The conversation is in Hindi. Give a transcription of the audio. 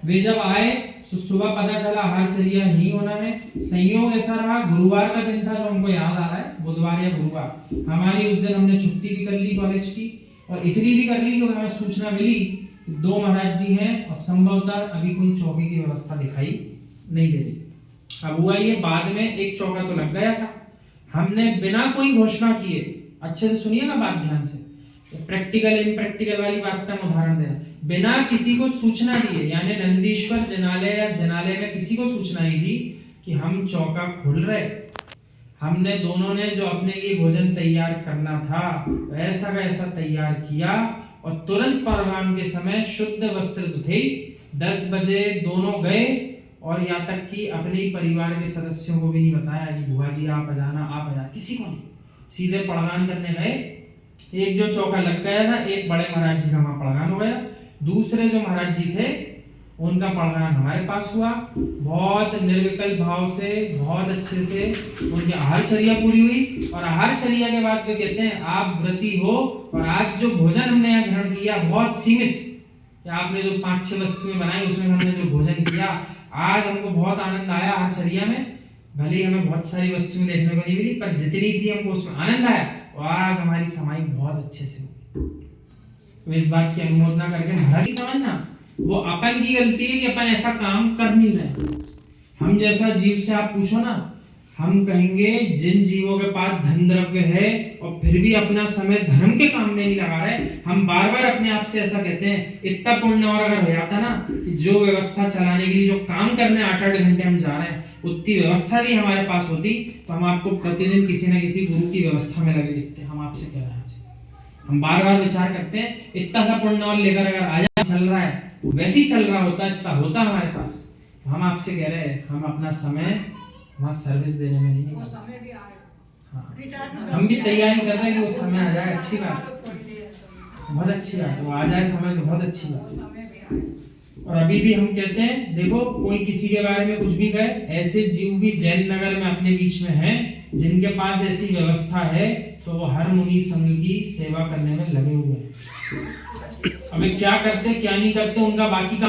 वे जब आए तो सुबह पता चला आहारचर्या ही होना है। संयोग ऐसा रहा, गुरुवार का दिन था जो हमको याद आ रहा है, बुधवार या गुरुवार। हमारी उस दिन हमने छुट्टी भी कर ली कॉलेज की, और इसलिए भी कर ली क्योंकि हमें सूचना मिली कि 2 महाराज जी हैं और संभवतः अभी कोई चौकी की व्यवस्था दिखाई नहीं दे रही। अब हुआ ये, बाद में एक चौका तो लग गया था। हमने बिना कोई घोषणा किए, अच्छे से सुनिएगा बात ध्यान से, प्रैक्टिकल इनप्रैक्टिकल वाली बात का उदाहरण देना, बिना किसी को सूचना दिए, यानी नंदीश्वर जनालय या जनालय में किसी को सूचना नहीं दी कि हम चौका खोल रहे। हमने दोनों ने जो अपने लिए भोजन तैयार करना था वैसा का ऐसा तैयार किया, और तुरंत परवान के समय शुद्ध वस्त्र तो थे, 10 बजे दोनों गए, और यहाँ तक कि अपने परिवार के सदस्यों को भी नहीं बताया कि बुआ जी आप आ जाना, किसी को नहीं, सीधे पड़गान करने गए। एक जो चौका लग गया था, एक बड़े महाराज जी का वहां पड़गान हो गया, दूसरे जो महाराज जी थे उनका पड़गान हमारे पास हुआ। बहुत निर्विकल्प भाव से, बहुत अच्छे से उनकी आहारचर्या पूरी हुई, और आहारचर्या के बाद वे कहते हैं आप व्रती हो, और आज जो भोजन हमने यहाँ ग्रहण किया बहुत सीमित, कि आपने जो 5-6 वस्तुएं बनाई उसमें हमने जो भोजन किया, आज हमको बहुत आनंद आया आहारचर्या में। भले ही हमें बहुत सारी वस्तुएं देखने को नहीं मिली, पर जितनी थी हमको उसमें आनंद आया, और आज हमारी समाई बहुत अच्छे से हुई। तो इस बात की अनुमोदना करके महाराज समझना, वो अपन की गलती है कि अपन ऐसा काम कर नहीं रहे। हम जैसा जीव से आप पूछो ना, हम कहेंगे जिन जीवों के पास धन द्रव्य है और फिर भी अपना समय धर्म के काम में नहीं लगा रहे, हम बार बार अपने आप से ऐसा कहते हैं, इतना पुण्य और अगर हो जाता ना कि जो व्यवस्था चलाने के लिए जो काम करने 8-8 घंटे हम जा रहे हैं, उतनी व्यवस्था भी हमारे पास होती तो हम आपको प्रतिदिन किसी न किसी गुरु की व्यवस्था में लगे दिखते। हम आपसे कह रहे हैं, हम बार बार विचार करते हैं, इतना सा पुण्य और लेकर अगर आया चल रहा है, वैसे ही चल रहा होता, इतना होता हमारे पास, हम आपसे कह रहे हैं हम अपना समय वहाँ सर्विस देने में नहीं निकालते। हाँ, हम भी तैयारी कर रहे हैं कि वो समय आ जाए, अच्छी बात है, बहुत अच्छी बात है, वो आ जाए समय तो बहुत अच्छी बात है। और अभी भी हम कहते हैं, देखो कोई किसी के बारे में कुछ भी कहे, ऐसे जीव भी जैन नगर में अपने बीच में हैं जिनके पास ऐसी व्यवस्था है, तो वो हर मुनि संघ की सेवा करने में लगे हुए हैं। अभी क्या करते क्या नहीं करते उनका बाकी का